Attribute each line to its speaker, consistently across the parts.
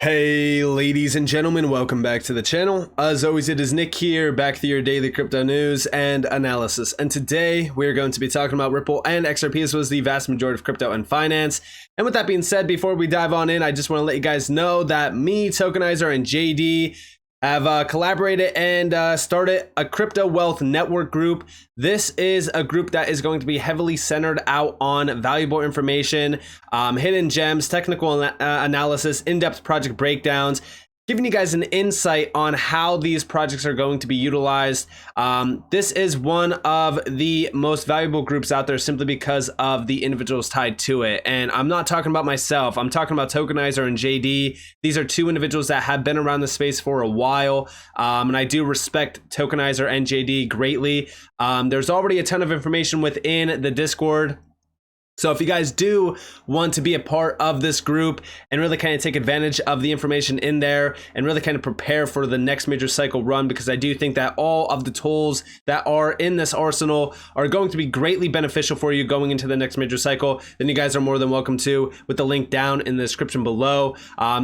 Speaker 1: Hey ladies and gentlemen, welcome back to the channel. As always, it is Nick here, back to your daily crypto news and analysis. And today we're going to be talking about Ripple and XRP, as well as the vast majority of crypto and finance. And with that being said, before we dive on in, I just want to let you guys know that me, Tokenizer, and JD have collaborated and started a crypto wealth network group. This is a group that is going to be heavily centered out on valuable information, hidden gems, technical analysis, in-depth project breakdowns, giving you guys an insight on how these projects are going to be utilized. This is one of the most valuable groups out there simply because of the individuals tied to it. And I'm not talking about myself. I'm talking about Tokenizer and JD. These are two individuals that have been around the space for a while. And I do respect Tokenizer and JD greatly. There's already a ton of information within the Discord. So if you guys do want to be a part of this group and really kind of take advantage of the information in there and really kind of prepare for the next major cycle run, because I do think that all of the tools that are in this arsenal are going to be greatly beneficial for you going into the next major cycle, then you guys are more than welcome to, with the link down in the description below.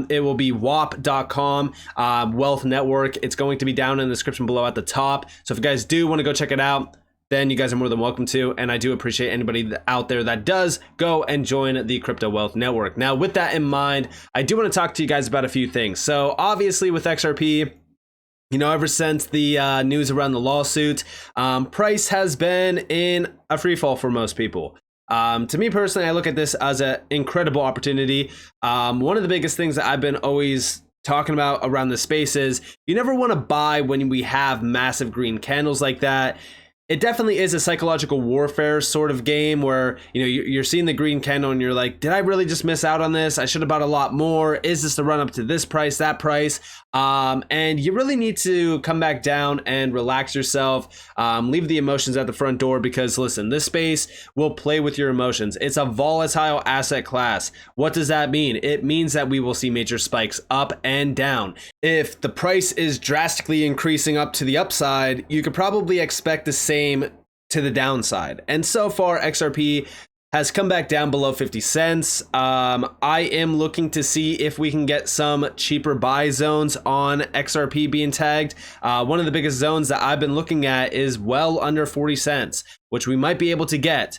Speaker 1: It will be wap.com, Wealth Network. It's going to be down in the description below at the top. So if you guys do want to go check it out, then you guys are more than welcome to, and I do appreciate anybody out there that does go and join the Crypto Wealth Network. Now, with that in mind, I do want to talk to you guys about a few things. So obviously with XRP, you know, ever since the news around the lawsuit, price has been in a free fall for most people. To me personally, I look at this as an incredible opportunity. One of the biggest things that I've been always talking about around the space is you never want to buy when we have massive green candles like that. It definitely is a psychological warfare sort of game where, you know, you're seeing the green candle and you're like, did I really just miss out on this? I should have bought a lot more. Is this the run up to this price, that price? And you really need to come back down and relax yourself. Leave the emotions at the front door, because listen, this space will play with your emotions. It's a volatile asset class. What does that mean? It means that we will see major spikes up and down. If the price is drastically increasing up to the upside, you could probably expect the same to the downside. And so far, XRP has come back down below 50 cents. I am looking to see if we can get some cheaper buy zones on XRP being tagged. One of the biggest zones that I've been looking at is well under 40 cents, which we might be able to get,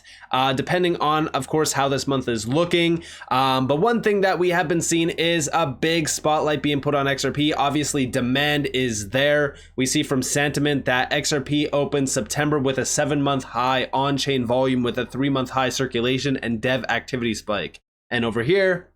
Speaker 1: depending on, of course, how this month is looking. But one thing that we have been seeing is a big spotlight being put on XRP. Obviously, demand is there. We see from sentiment that XRP opened September with a 7-month high on-chain volume with a 3-month high circulation and dev activity spike. And over here,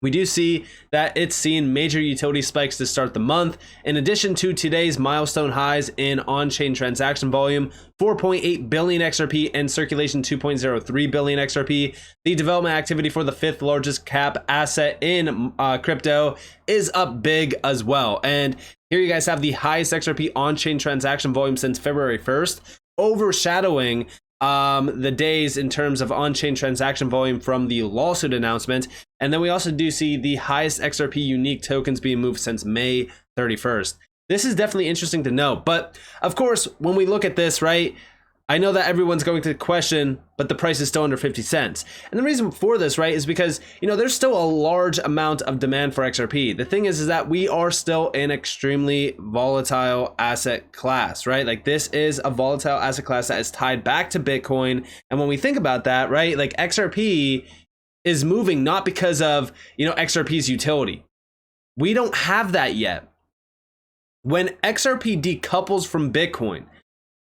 Speaker 1: we do see that it's seen major utility spikes to start the month. In addition to today's milestone highs in on-chain transaction volume, 4.8 billion XRP and circulation 2.03 billion XRP. The development activity for the 5th largest cap asset in crypto is up big as well. And here you guys have the highest XRP on-chain transaction volume since February 1st, overshadowing the days in terms of on-chain transaction volume from the lawsuit announcement. And then we also do see the highest XRP unique tokens being moved since May 31st. This is definitely interesting to know. But of course, when we look at this, right, I know that everyone's going to question, but the price is still under 50 cents. And the reason for this, right, is because, you know, there's still a large amount of demand for XRP. The thing is that we are still an extremely volatile asset class, right? Like, this is a volatile asset class that is tied back to Bitcoin. And when we think about that, right, like XRP is moving not because of, you know, XRP's utility. We don't have that yet. When XRP decouples from Bitcoin,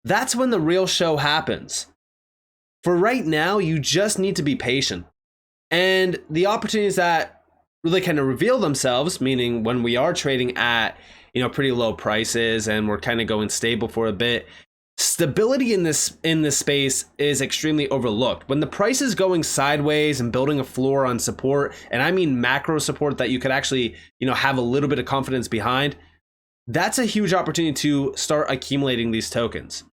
Speaker 1: that's when the real show happens. For right now, you just need to be patient. And the opportunities that really kind of reveal themselves, meaning when we are trading at, you know, pretty low prices and we're kind of going stable for a bit, stability in this space is extremely overlooked. When the price is going sideways and building a floor on support, and I mean macro support that you could actually, you know, have a little bit of confidence behind, that's a huge opportunity to start accumulating these tokens.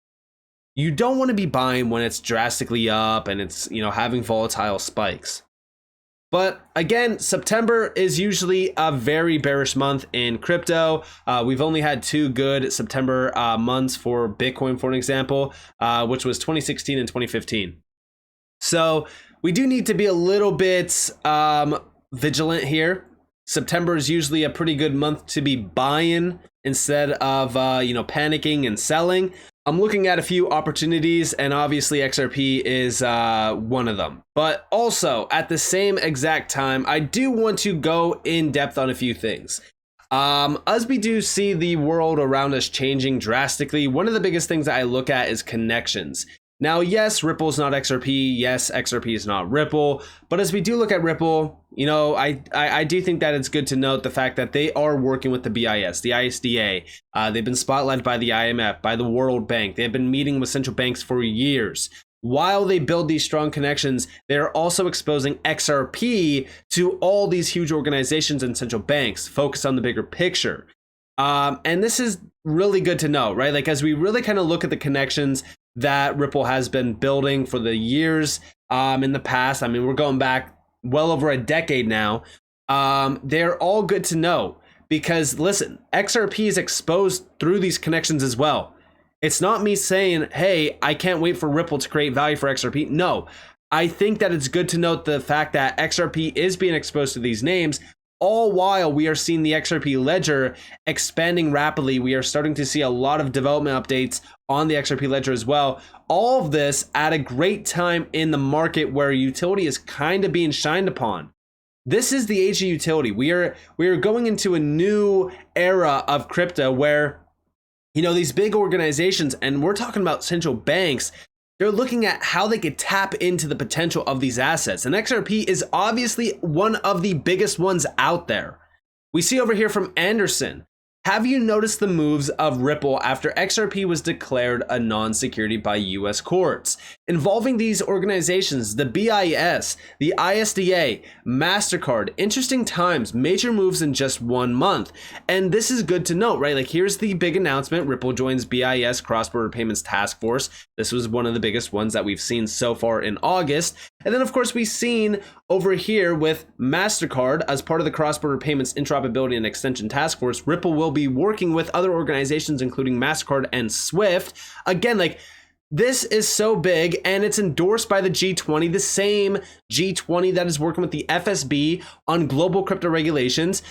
Speaker 1: You don't want to be buying when it's drastically up and it's, you know, having volatile spikes. But again, September is usually a very bearish month in crypto. We've only had 2 good September months for Bitcoin, for an example, which was 2016 and 2015. So we do need to be a little bit vigilant here. September is usually a pretty good month to be buying instead of, panicking and selling. I'm looking at a few opportunities, and obviously XRP is one of them. But also, at the same exact time, I do want to go in depth on a few things. As we do see the world around us changing drastically, one of the biggest things that I look at is connections. Now, yes, Ripple's not XRP. Yes, XRP is not Ripple. But as we do look at Ripple, I do think that it's good to note the fact that they are working with the BIS, the ISDA. They've been spotlighted by the IMF, by the World Bank. They've been meeting with central banks for years. While they build these strong connections, they're also exposing XRP to all these huge organizations and central banks, focused on the bigger picture. And this is really good to know, right? Like, as we really kind of look at the connections that Ripple has been building for the years in the past. I mean, we're going back well over a decade now. They're all good to know because, listen, XRP is exposed through these connections as well. It's not me saying, hey, I can't wait for Ripple to create value for XRP. No, I think that it's good to note the fact that XRP is being exposed to these names. All while we are seeing the XRP ledger expanding rapidly. We are starting to see a lot of development updates on the XRP ledger as well. All of this at a great time in the market where utility is kind of being shined upon. This is the age of utility. We are going into a new era of crypto where, these big organizations, and we're talking about central banks, they're looking at how they could tap into the potential of these assets. And XRP is obviously one of the biggest ones out there. We see over here from Anderson. Have you noticed the moves of Ripple after XRP was declared a non-security by US courts? Involving these organizations, the BIS, the ISDA, MasterCard, interesting times, major moves in just 1 month. And this is good to note, right? Like, here's the big announcement. Ripple joins BIS Cross-Border Payments Task Force. This was one of the biggest ones that we've seen so far in August. And then, of course, we've seen over here with MasterCard as part of the Cross-Border Payments Interoperability and Extension Task Force, Ripple will be working with other organizations, including MasterCard and Swift. Again, like, this is so big, and it's endorsed by the G20, the same G20 that is working with the FSB on global crypto regulations,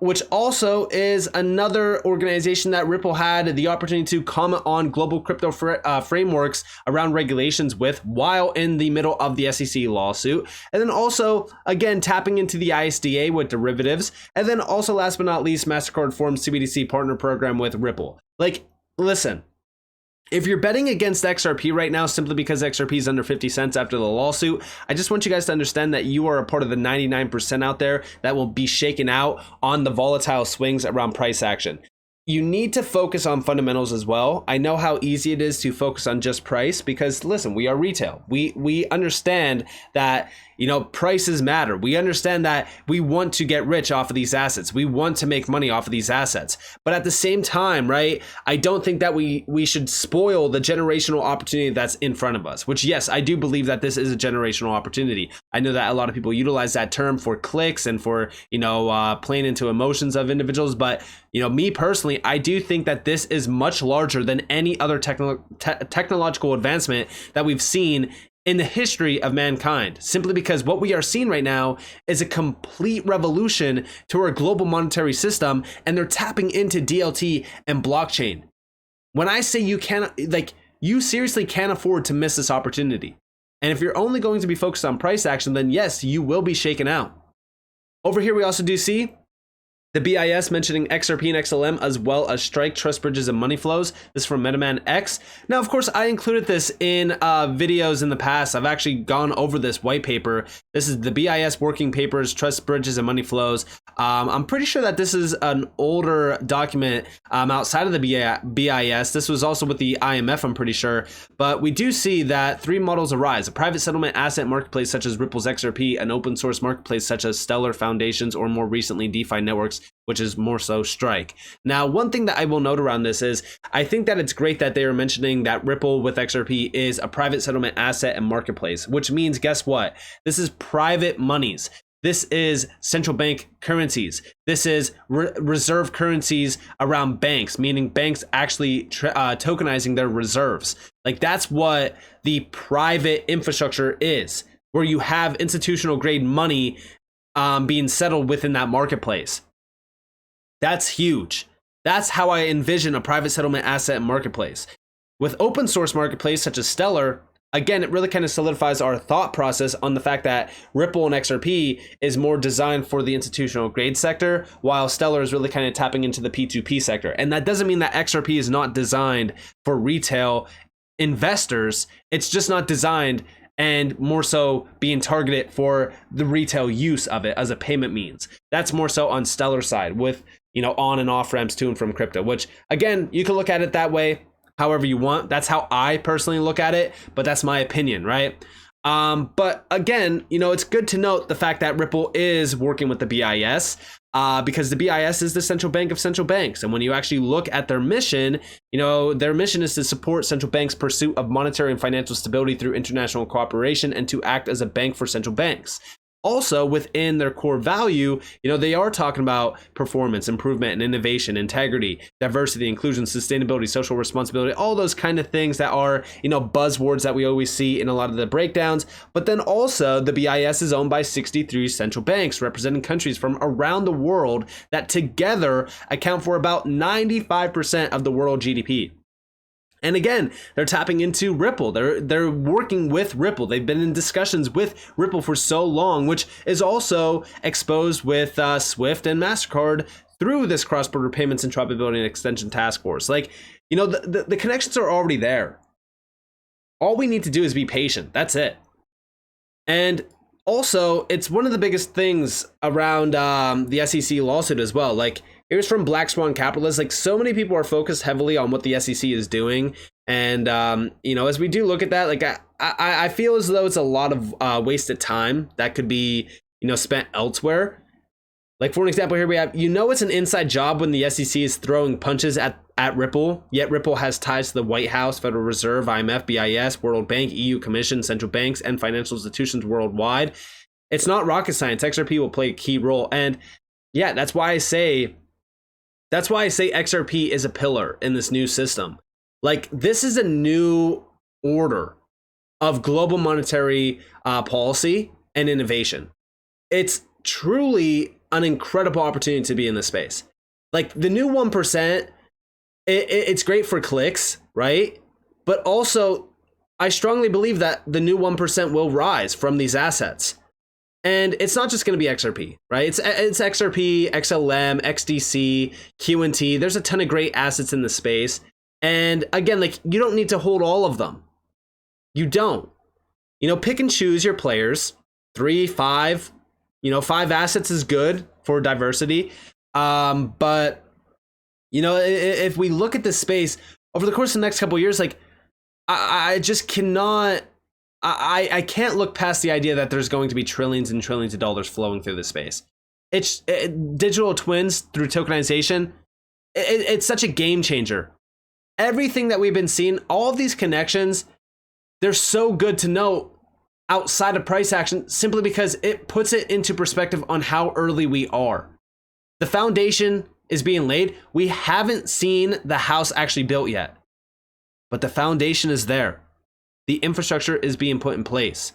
Speaker 1: which also is another organization that Ripple had the opportunity to comment on global crypto frameworks around regulations with while in the middle of the SEC lawsuit. And then also, again, tapping into the ISDA with derivatives. And then also, last but not least, MasterCard forms CBDC partner program with Ripple. Like, listen. If you're betting against XRP right now simply because XRP is under 50 cents after the lawsuit, I just want you guys to understand that you are a part of the 99% out there that will be shaken out on the volatile swings around price action. You need to focus on fundamentals as well. I know how easy it is to focus on just price because, listen, we are retail. We understand that, prices matter. We understand that we want to get rich off of these assets. We want to make money off of these assets. But at the same time, right, I don't think that we should spoil the generational opportunity that's in front of us, which, yes, I do believe that this is a generational opportunity. I know that a lot of people utilize that term for clicks and for, playing into emotions of individuals. But, me personally, I do think that this is much larger than any other technological advancement that we've seen in the history of mankind, simply because what we are seeing right now is a complete revolution to our global monetary system, and they're tapping into DLT and blockchain. When I say you seriously can't afford to miss this opportunity. And if you're only going to be focused on price action, then yes, you will be shaken out. Over here, we also do see the BIS mentioning XRP and XLM as well as Strike, Trust Bridges, and Money Flows. This is from MetaMan X. Now, of course, I included this in videos in the past. I've actually gone over this white paper. This is the BIS Working Papers, Trust Bridges, and Money Flows. I'm pretty sure that this is an older document outside of the BIS. This was also with the IMF, I'm pretty sure. But we do see that 3 models arise: a private settlement asset marketplace such as Ripple's XRP, an open source marketplace such as Stellar Foundations, or more recently DeFi networks, which is more so Strike. Now, one thing that I will note around this is I think that it's great that they are mentioning that Ripple with XRP is a private settlement asset and marketplace, which means, guess what? This is private monies. This is central bank currencies. This is reserve currencies around banks, meaning banks actually tokenizing their reserves. Like, that's what the private infrastructure is, where you have institutional grade money being settled within that marketplace. That's huge. That's how I envision a private settlement asset marketplace. With open source marketplace such as Stellar, again, it really kind of solidifies our thought process on the fact that Ripple and XRP is more designed for the institutional grade sector, while Stellar is really kind of tapping into the P2P sector. And that doesn't mean that XRP is not designed for retail investors. It's just not designed and more so being targeted for the retail use of it as a payment means. That's more so on Stellar side with, on and off ramps to and from crypto, which again, you can look at it that way however you want. That's how I personally look at it, but that's my opinion, right? But again, it's good to note the fact that Ripple is working with the BIS, because the BIS is the central bank of central banks. And when you actually look at their mission, their mission is to support central banks' pursuit of monetary and financial stability through international cooperation and to act as a bank for central banks. Also, within their core value, they are talking about performance, improvement, and innovation, integrity, diversity, inclusion, sustainability, social responsibility, all those kind of things that are, buzzwords that we always see in a lot of the breakdowns. But then also, the BIS is owned by 63 central banks representing countries from around the world that together account for about 95% of the world GDP. And again, they're tapping into Ripple. They're working with Ripple. They've been in discussions with Ripple for so long, which is also exposed with Swift and MasterCard through this cross-border payments interoperability and extension task force. The connections are already there. All we need to do is be patient. That's it. And also, it's one of the biggest things around the SEC lawsuit as well. Here's from Black Swan Capitalist. So many people are focused heavily on what the SEC is doing. And, as we do look at that, I feel as though it's a lot of wasted time that could be, spent elsewhere. For an example, here we have, it's an inside job when the SEC is throwing punches at Ripple, yet Ripple has ties to the White House, Federal Reserve, IMF, BIS, World Bank, EU Commission, central banks, and financial institutions worldwide. It's not rocket science. XRP will play a key role. And yeah, that's why I say XRP is a pillar in this new system. This is a new order of global monetary policy and innovation. It's truly an incredible opportunity to be in this space. The new 1%, it's great for clicks, right? But also, I strongly believe that the new 1% will rise from these assets. And it's not just going to be XRP, right? It's XRP, XLM, XDC, QNT. There's a ton of great assets in the space. And again, you don't need to hold all of them. You don't. Pick and choose your players. 3, 5, 5 assets is good for diversity. But, if we look at this space over the course of the next couple of years, I just cannot... I can't look past the idea that there's going to be trillions and trillions of dollars flowing through this space. It's digital twins through tokenization. It's such a game changer. Everything that we've been seeing, all of these connections, they're so good to know outside of price action simply because it puts it into perspective on how early we are. The foundation is being laid. We haven't seen the house actually built yet, but the foundation is there. The infrastructure is being put in place.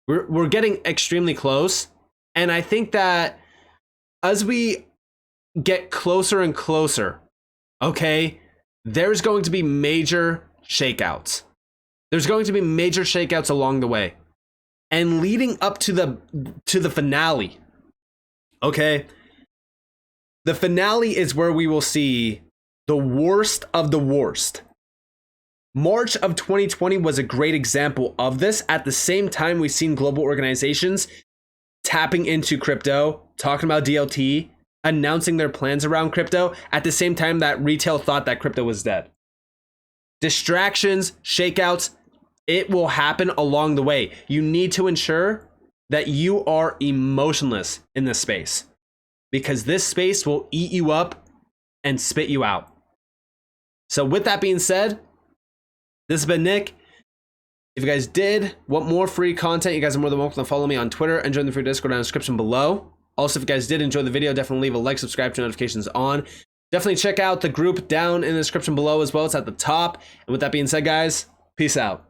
Speaker 1: We're getting extremely close. And I think that as we get closer and closer, okay, there's going to be major shakeouts. There's going to be major shakeouts along the way. And leading up to the finale, okay, the finale is where we will see the worst of the worst. March of 2020 was a great example of this. At the same time, we've seen global organizations tapping into crypto, talking about DLT, announcing their plans around crypto, at the same time that retail thought that crypto was dead. Distractions, shakeouts, it will happen along the way. You need to ensure that you are emotionless in this space, because this space will eat you up and spit you out. So with that being said, this has been Nick. If you guys did want more free content, you guys are more than welcome to follow me on Twitter and join the free Discord down in the description below. Also, if you guys did enjoy the video, definitely leave a like, subscribe, turn notifications on. Definitely check out the group down in the description below as well. It's at the top. And with that being said, guys, peace out.